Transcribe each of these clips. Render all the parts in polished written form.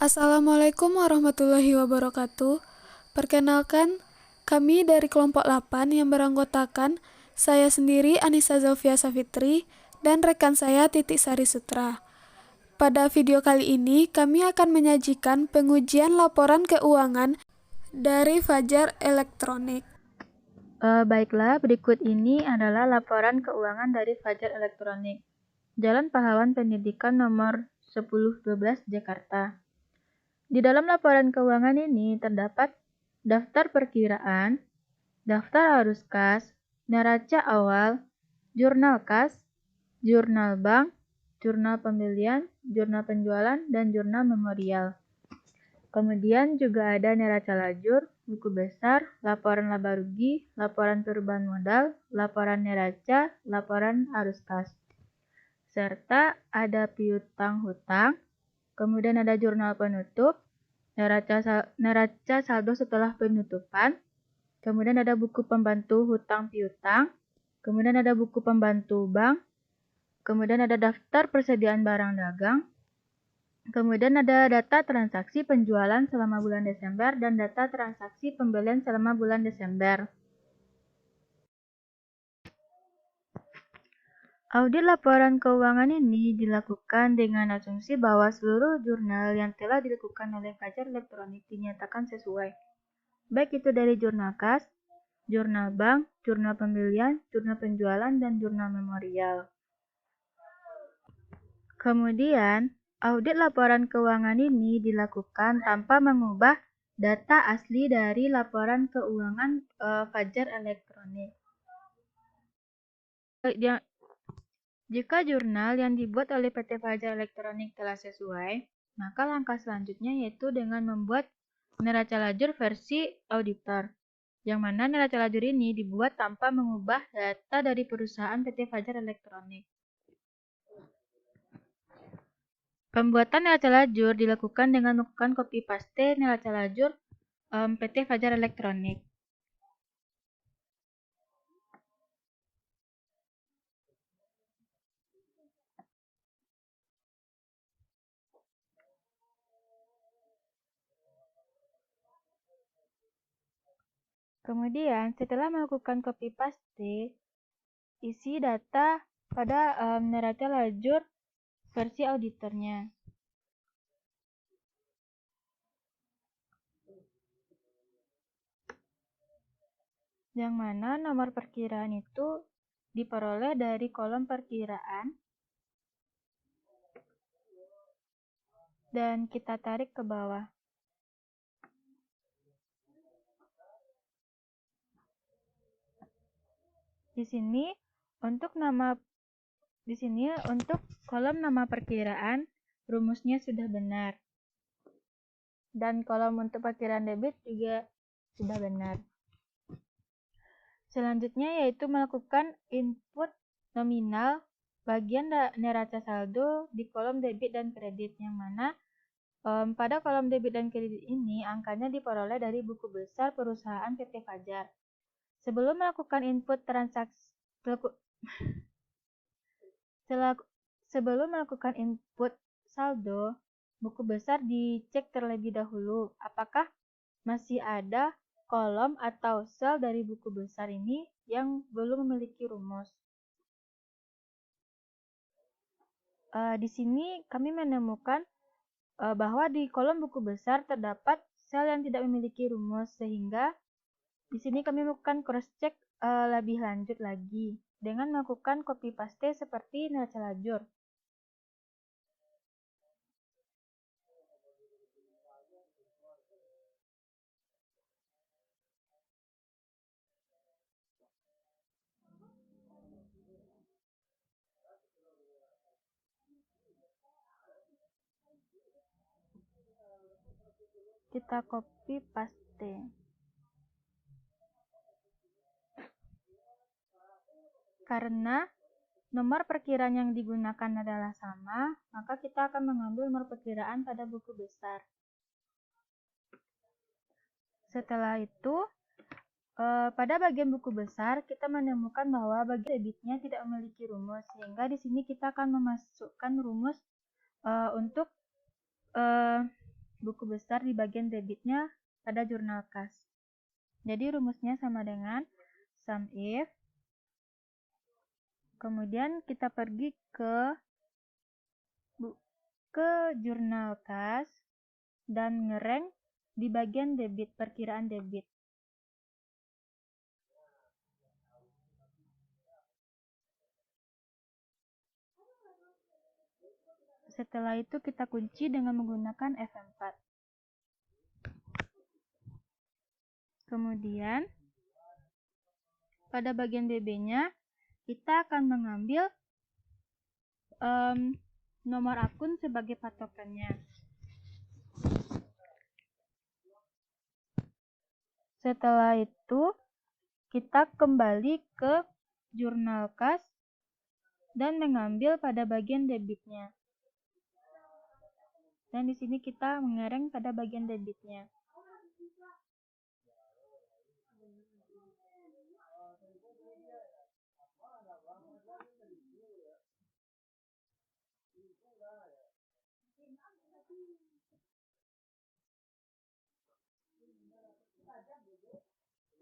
Assalamualaikum warahmatullahi wabarakatuh. Perkenalkan, kami dari kelompok 8 yang beranggotakan saya sendiri Anissa Zalfia Safitri dan rekan saya Titik Sari Sutra. Pada video kali ini kami akan menyajikan pengujian laporan keuangan dari Fajar Elektronik. Baiklah, berikut ini adalah laporan keuangan dari Fajar Elektronik. Jalan Pahlawan Pendidikan nomor 1012 Jakarta. Di dalam laporan keuangan ini terdapat daftar perkiraan, daftar arus kas, neraca awal, jurnal kas, jurnal bank, jurnal pembelian, jurnal penjualan, dan jurnal memorial. Kemudian juga ada neraca lajur, buku besar, laporan laba rugi, laporan perubahan modal, laporan neraca, laporan arus kas. Serta ada piutang hutang, kemudian ada jurnal penutup, neraca saldo setelah penutupan, kemudian ada buku pembantu hutang piutang, kemudian ada buku pembantu bank, kemudian ada daftar persediaan barang dagang, kemudian ada data transaksi penjualan selama bulan Desember dan data transaksi pembelian selama bulan Desember. Audit laporan keuangan ini dilakukan dengan asumsi bahwa seluruh jurnal yang telah dilakukan oleh Fajar Elektronik dinyatakan sesuai, baik itu dari jurnal kas, jurnal bank, jurnal pembelian, jurnal penjualan, dan jurnal memorial. Kemudian, audit laporan keuangan ini dilakukan tanpa mengubah data asli dari laporan keuangan Fajar Elektronik. Jika jurnal yang dibuat oleh PT Fajar Elektronik telah sesuai, maka langkah selanjutnya yaitu dengan membuat neraca lajur versi auditor, yang mana neraca lajur ini dibuat tanpa mengubah data dari perusahaan PT Fajar Elektronik. Pembuatan neraca lajur dilakukan dengan melakukan copy paste neraca lajur PT Fajar Elektronik. Kemudian, setelah melakukan copy paste, isi data pada neraca lajur versi auditornya. Yang mana nomor perkiraan itu diperoleh dari kolom perkiraan dan kita tarik ke bawah. Di sini untuk kolom nama perkiraan rumusnya sudah benar. Dan kolom untuk perkiraan debit juga sudah benar. Selanjutnya yaitu melakukan input nominal bagian neraca saldo di kolom debit dan kredit, yang mana pada kolom debit dan kredit ini angkanya diperoleh dari buku besar perusahaan PT Fajar. Sebelum melakukan input transaksi sebelum melakukan input saldo, buku besar dicek terlebih dahulu apakah masih ada kolom atau sel dari buku besar ini yang belum memiliki rumus. Di sini kami menemukan bahwa di kolom buku besar terdapat sel yang tidak memiliki rumus, sehingga di sini kami melakukan cross-check lebih lanjut lagi dengan melakukan copy paste seperti neraca lajur. Kita copy paste. Karena nomor perkiraan yang digunakan adalah sama, maka kita akan mengambil nomor perkiraan pada buku besar. Setelah itu, pada bagian buku besar kita menemukan bahwa bagian debitnya tidak memiliki rumus, sehingga di sini kita akan memasukkan rumus untuk buku besar di bagian debitnya pada jurnal kas. Jadi rumusnya sama dengan sum if, kemudian kita pergi ke jurnal kas dan ngerank di bagian debit, perkiraan debit. Setelah itu kita kunci dengan menggunakan F4. Kemudian pada bagian DB-nya kita akan mengambil nomor akun sebagai patokannya. Setelah itu kita kembali ke jurnal kas dan mengambil pada bagian debitnya. Dan di sini kita mengereng pada bagian debitnya.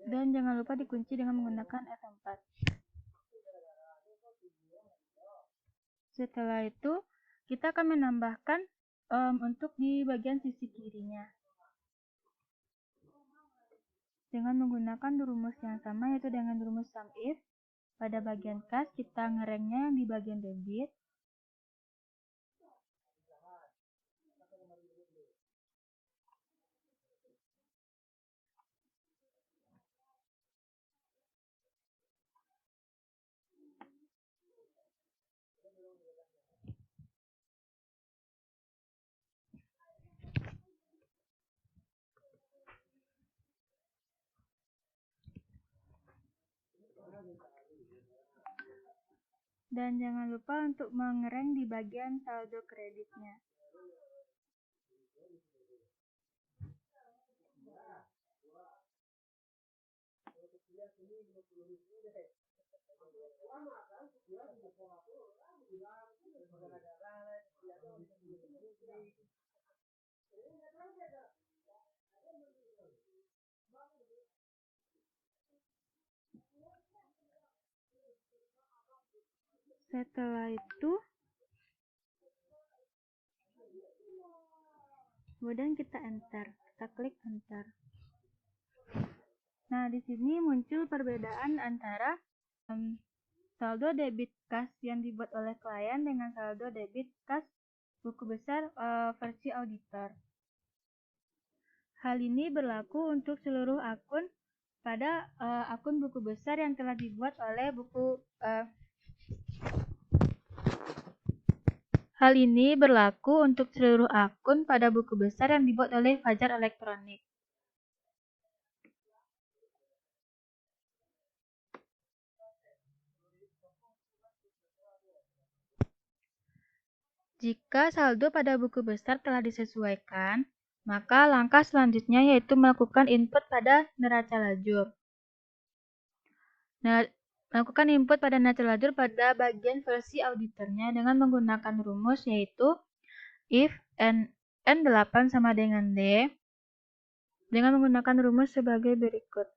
Dan jangan lupa dikunci dengan menggunakan F4. Setelah itu, kita akan menambahkan untuk di bagian sisi kirinya. Dengan menggunakan rumus yang sama, yaitu dengan rumus sum if, pada bagian kas kita ngerengnya di bagian debit. Dan jangan lupa untuk mengereng di bagian saldo kreditnya. Setelah itu, kemudian kita enter, kita klik enter. Nah, di sini muncul perbedaan antara saldo debit kas yang dibuat oleh klien dengan saldo debit kas buku besar versi auditor. Hal ini berlaku untuk seluruh akun pada akun buku besar yang telah dibuat oleh Hal ini berlaku untuk seluruh akun pada buku besar yang dibuat oleh Fajar Elektronik. Jika saldo pada buku besar telah disesuaikan, maka langkah selanjutnya yaitu melakukan input pada neraca lajur. Melakukan input pada neraca lajur pada bagian versi auditornya dengan menggunakan rumus yaitu if N8 sama dengan D dengan menggunakan rumus sebagai berikut.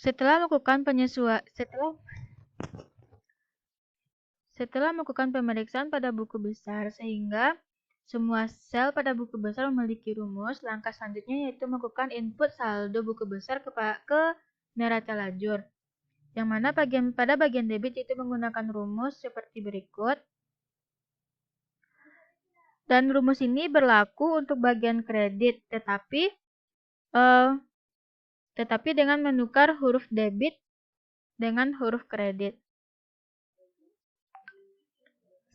Setelah melakukan pemeriksaan pada buku besar sehingga semua sel pada buku besar memiliki rumus, langkah selanjutnya yaitu melakukan input saldo buku besar ke neraca lajur. Yang mana pada bagian debit itu menggunakan rumus seperti berikut. Dan rumus ini berlaku untuk bagian kredit, tetapi dengan menukar huruf debit dengan huruf kredit.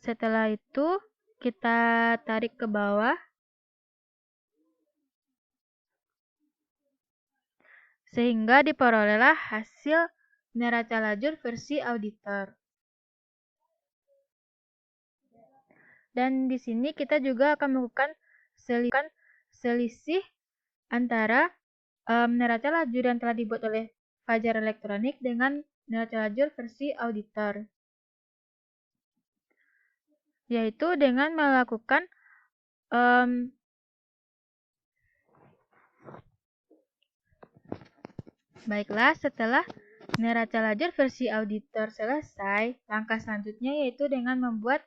Setelah itu, kita tarik ke bawah. sehingga diperolehlah hasil neraca lajur versi auditor. Dan di sini kita juga akan melakukan selisih antara neraca lajur yang telah dibuat oleh Fajar Elektronik dengan neraca lajur versi auditor, yaitu dengan melakukan baiklah, setelah neraca lajur versi auditor selesai, langkah selanjutnya yaitu dengan membuat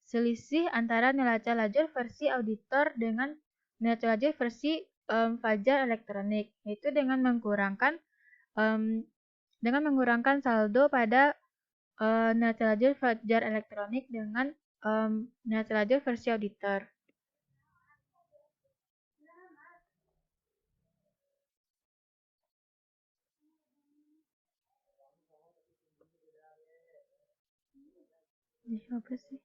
selisih antara neraca lajur versi auditor dengan neraca lajur versi Fajar Elektronik, yaitu dengan mengurangkan saldo pada neraca lajur Fajar Elektronik dengan neraca lajur versi auditor. Apa sih?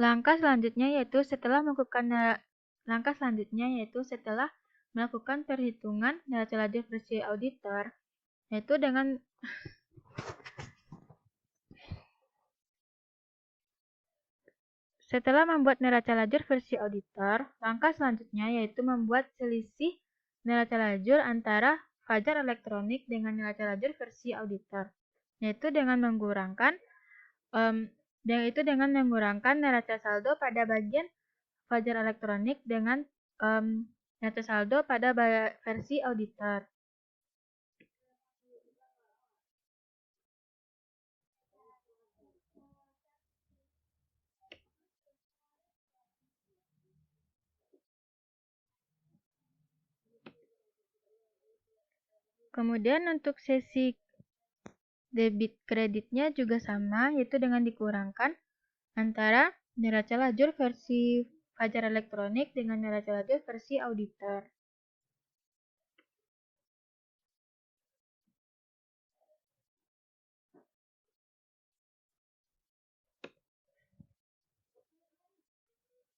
Langkah selanjutnya yaitu setelah melakukan perhitungan neraca lajur versi auditor, yaitu dengan setelah membuat neraca lajur versi auditor, langkah selanjutnya yaitu membuat selisih neraca lajur antara Fajar Elektronik dengan neraca lajur versi auditor, yaitu dengan mengurangkan neraca saldo pada bagian Fajar Elektronik dengan neraca saldo pada versi auditor. Kemudian untuk sesi debit kreditnya juga sama, yaitu dengan dikurangkan antara neraca lajur versi Fajar Elektronik dengan neraca lajur versi auditor.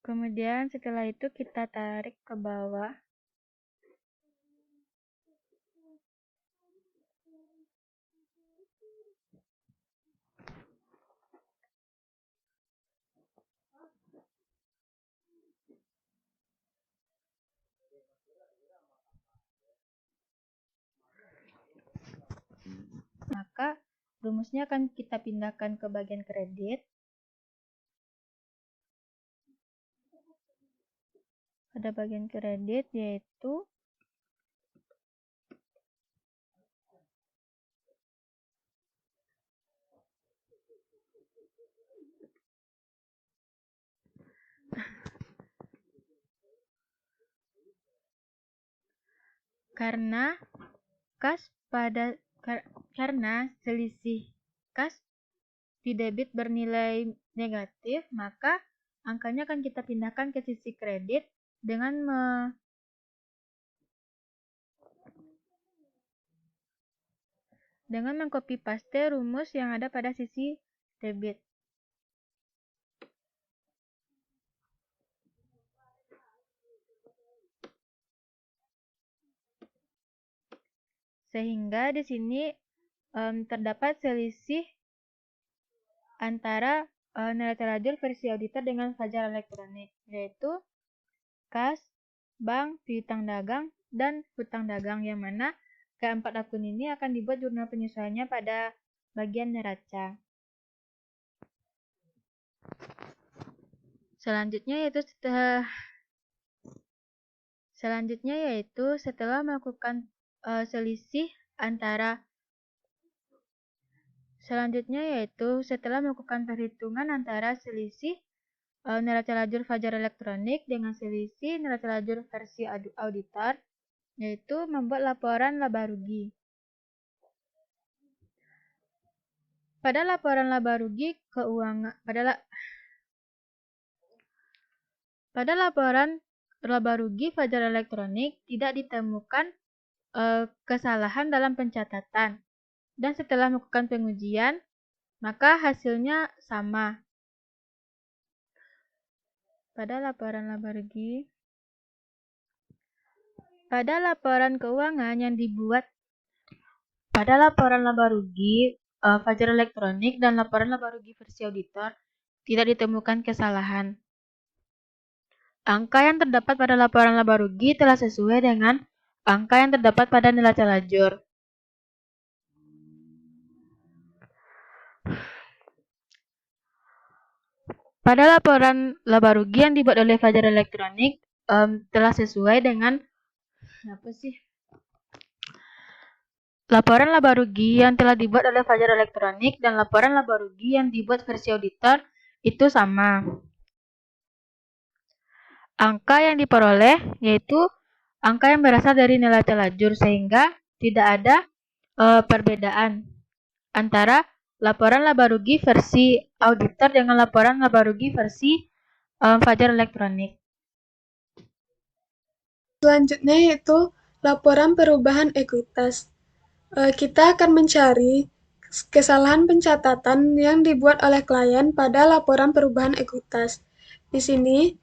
Kemudian setelah itu kita tarik ke bawah. Maka rumusnya akan kita pindahkan ke bagian kredit. Pada bagian kredit yaitu karena selisih kas di debit bernilai negatif, maka angkanya akan kita pindahkan ke sisi kredit dengan mengcopy paste rumus yang ada pada sisi debit. Sehingga di sini terdapat selisih antara neraca lajur versi auditor dengan Fajar Elektronik, yaitu kas, bank, piutang dagang, dan hutang dagang, yang mana keempat akun ini akan dibuat jurnal penyesuaiannya pada bagian neraca. Selanjutnya yaitu setelah melakukan perhitungan antara selisih neraca lajur Fajar Elektronik dengan selisih neraca lajur versi auditor, yaitu membuat laporan laba rugi. Pada laporan laba rugi keuangan pada laporan laba rugi Fajar Elektronik tidak ditemukan kesalahan dalam pencatatan. Dan setelah melakukan pengujian, maka hasilnya sama. Pada laporan laba rugi, pada laporan keuangan yang dibuat pada laporan laba rugi Fajar Elektronik dan laporan laba rugi versi auditor tidak ditemukan kesalahan. Angka yang terdapat pada laporan laba rugi telah sesuai dengan angka yang terdapat pada neraca lajur. Pada laporan laba rugi yang dibuat oleh Fajar Elektronik telah sesuai dengan laporan laba rugi yang telah dibuat oleh Fajar Elektronik dan laporan laba rugi yang dibuat versi auditor itu sama. Angka yang diperoleh yaitu angka yang berasal dari neraca lajur sehingga tidak ada perbedaan antara laporan laba rugi versi auditor dengan laporan laba rugi versi Fajar Elektronik. Selanjutnya yaitu laporan perubahan ekuitas. Kita akan mencari kesalahan pencatatan yang dibuat oleh klien pada laporan perubahan ekuitas. Di sini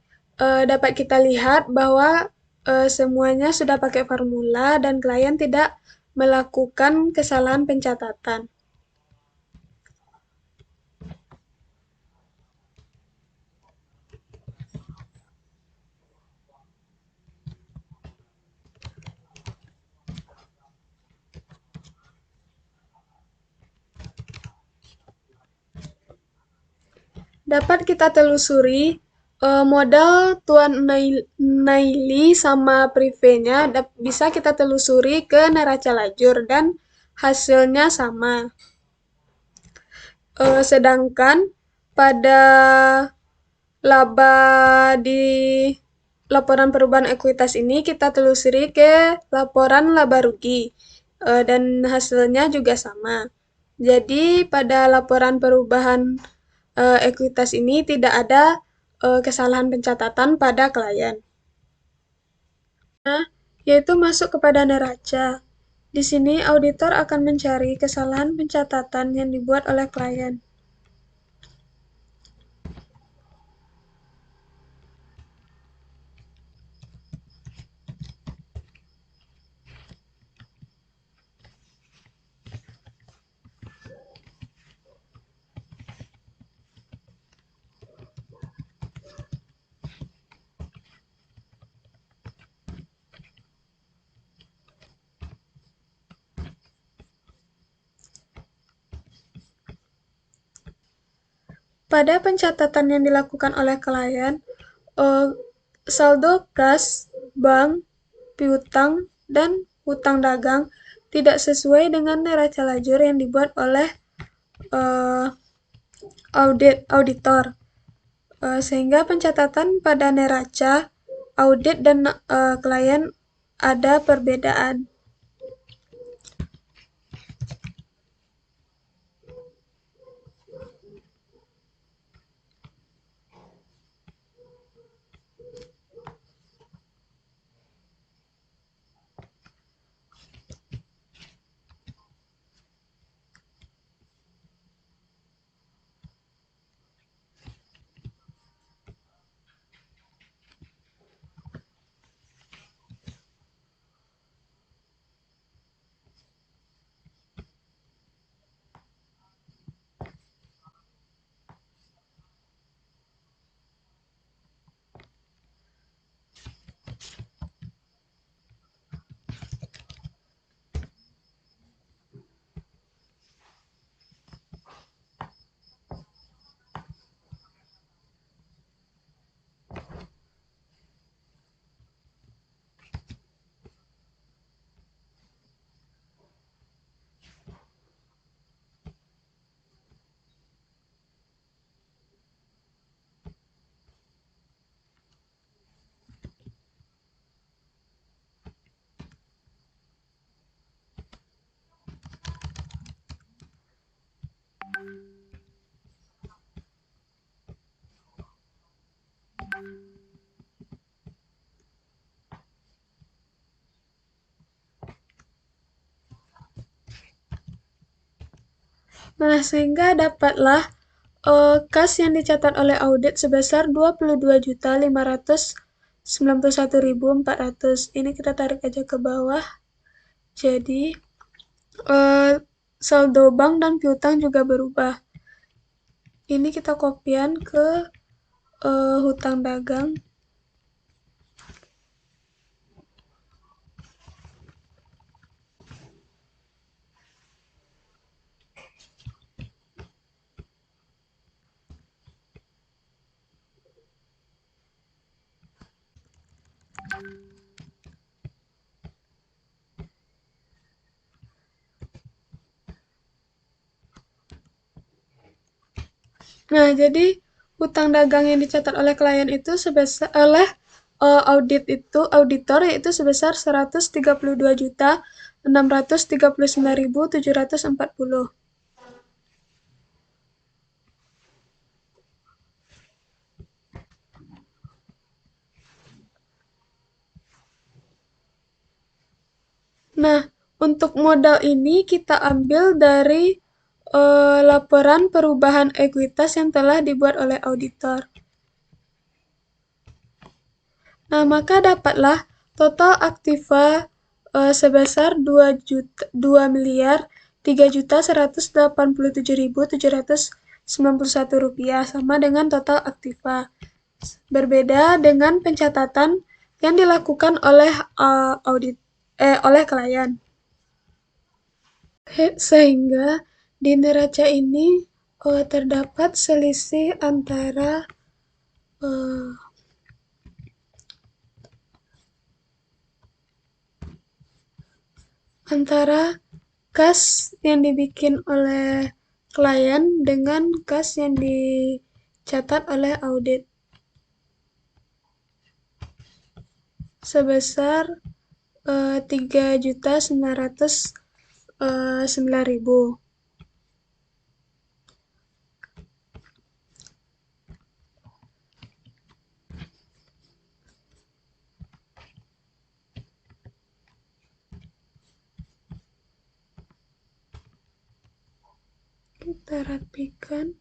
dapat kita lihat bahwa semuanya sudah pakai formula dan klien tidak melakukan kesalahan pencatatan. Dapat kita telusuri modal Tuan Naili sama privenya bisa kita telusuri ke neraca lajur dan hasilnya sama. Sedangkan pada laba di laporan perubahan ekuitas ini kita telusuri ke laporan laba rugi dan hasilnya juga sama. Jadi pada laporan perubahan ekuitas ini tidak ada kesalahan pencatatan pada klien. Nah, yaitu masuk kepada neraca. Di sini auditor akan mencari kesalahan pencatatan yang dibuat oleh klien. Pada pencatatan yang dilakukan oleh klien, saldo kas, bank, piutang, dan hutang dagang tidak sesuai dengan neraca lajur yang dibuat oleh auditor. Sehingga pencatatan pada neraca, audit, dan klien ada perbedaan. Nah, sehingga dapatlah kas yang dicatat oleh audit sebesar 22.591.400. Ini kita tarik aja ke bawah. Jadi, saldo bank dan piutang juga berubah. Ini kita kopian ke hutang dagang. Nah, jadi hutang dagang yang dicatat oleh klien itu sebesar oleh auditor yaitu sebesar 132.639.740. Nah, untuk modal ini kita ambil dari laporan perubahan ekuitas yang telah dibuat oleh auditor. Nah, maka dapatlah total aktiva sebesar 2.187.791 rupiah sama dengan total aktiva. Berbeda dengan pencatatan yang dilakukan oleh oleh klien. Sehingga di neraca ini terdapat selisih antara kas yang dibikin oleh klien dengan kas yang dicatat oleh audit sebesar 3.909.000. Kita rapikan.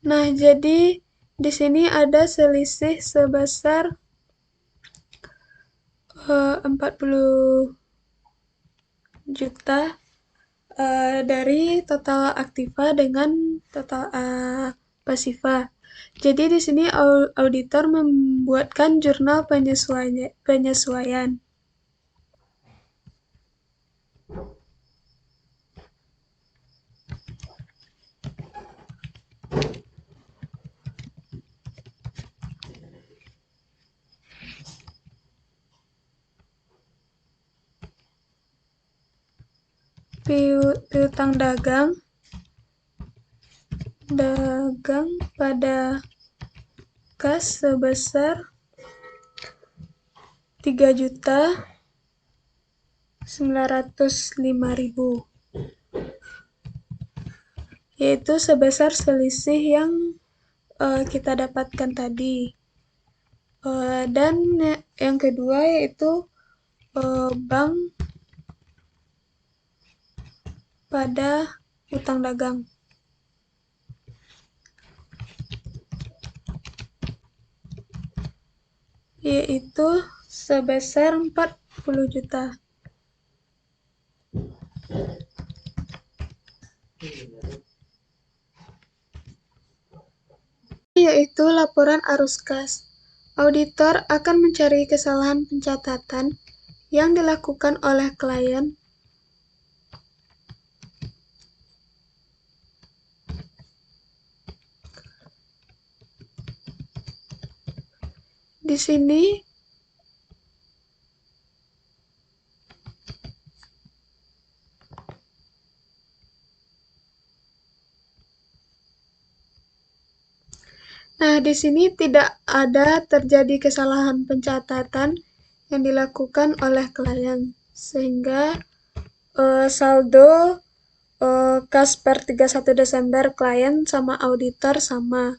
Nah, jadi di sini ada selisih sebesar 40 juta dari total aktiva dengan total pasiva. Jadi di sini auditor membuatkan jurnal penyesuaian. Piutang dagang pada kas sebesar 3.905.000, yaitu sebesar selisih yang kita dapatkan tadi. Dan yang kedua yaitu bank pada hutang dagang. Yaitu sebesar 40 juta. Yaitu laporan arus kas. Auditor akan mencari kesalahan pencatatan yang dilakukan oleh klien di sini. Nah, di sini tidak ada terjadi kesalahan pencatatan yang dilakukan oleh klien, sehingga saldo kas per 31 Desember klien sama auditor sama.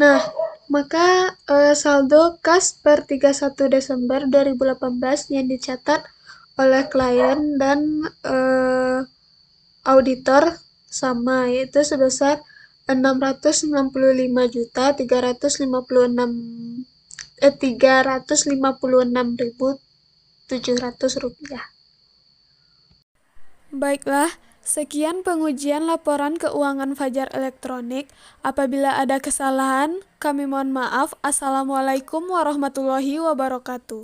Nah, maka saldo kas per 31 Desember 2018 yang dicatat oleh klien dan auditor sama, yaitu sebesar 695.356.700 rupiah. Baiklah, sekian pengujian laporan keuangan Fajar Elektronik. Apabila ada kesalahan, kami mohon maaf. Assalamualaikum warahmatullahi wabarakatuh.